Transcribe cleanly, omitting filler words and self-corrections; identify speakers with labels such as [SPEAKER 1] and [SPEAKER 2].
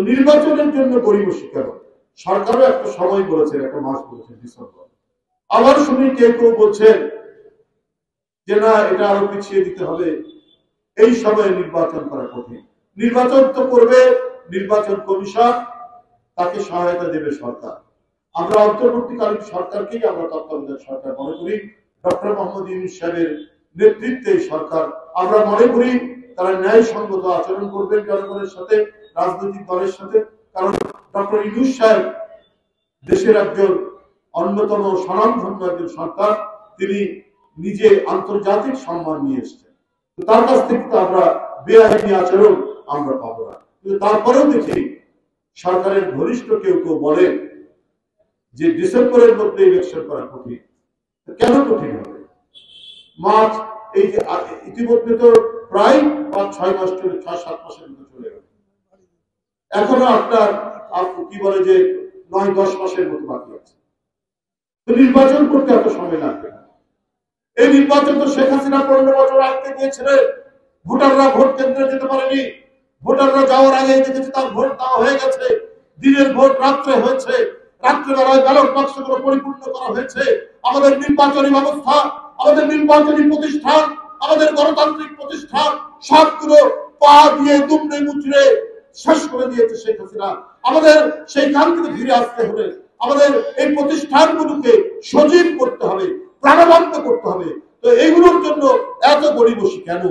[SPEAKER 1] নির্বাচনের জন্য গড়িমসি কেন? সরকারও একটা সময় বলেছেন, একটা মাস বলেছেন ডিসেম্বর। আবার শুনি কেউ কেউ বলছেন যে না, এটা আরো পিছিয়ে দিতে হবে, এই সময়ে নির্বাচন করা কঠিন। নির্বাচন তো করবে নির্বাচন কমিশন, তাকে সহায়তা দেবে সরকার। আমরা অন্তর্বর্তীকালীন সরকারকেই আমরা তত্ত্বাবধায়ক সরকার মনে করি। ডক্টর মোহাম্মদ ইউনূস সাহেবের নেতৃত্বে সরকার, আমরা মনে করি তারা ন্যায়সঙ্গত আচরণ করবেন জনগণের সাথে, রাজনৈতিক দলের সাথে। কারণ ডক্টর ইউনূস সাহেব দেশের একজন অন্যতম স্বনামধন্য একজন সরকার, তিনি নিজে আন্তর্জাতিক সম্মান নিয়ে এসছেন। তার কাছ থেকে তো আমরা বেআইনি আচরণ আমরা পাবো না। কিন্তু তারপরেও দেখি সরকারের ঘনিষ্ঠ কেউ কেউ বলে যে ডিসেম্বরের মধ্যে ইলেকশন করা কঠিন। কেন কঠিন হবে? মার্চ, এই যে ইতিমধ্যে তো প্রায় 5-6 মাস চলে, 6-7 মাসের মতো চলে গেল। এখনো আপনার কি বলে যে 9-10 মাসের মতো বাকি আছে। তো নির্বাচন করতে এত সময় লাগবে না। এই নির্বাচন তো শেখ হাসিনা 15 বছর আগে দিয়েছিলেন। ভোটাররা ভোট কেন্দ্রে যেতে পারেনি। ভোটাররা যাওয়ার আগে দেখেছে তার ভোট দেওয়া হয়ে গেছে। দিনের ভোট রাত্রে হয়েছে, রাত্রেবেলায় ব্যালট বাক্সগুলো পরিপূর্ণ করা হয়েছে। আমাদের নির্বাচনী ব্যবস্থা, আমাদের নির্বাচনী প্রতিষ্ঠান, আমাদের গণতান্ত্রিক প্রতিষ্ঠান সবগুলো পা দিয়ে দুমড়ে মুচড়ে শেষ করে দিয়েছে শেখ হাসিনা। আমাদের সেইখান থেকে ফিরে আসতে হবে। আমাদের এই প্রতিষ্ঠানগুলোকে সজীব করতে হবে, প্রাণবন্ত করতে হবে। তো এইগুলোর জন্য এত গড়িমসি কেন?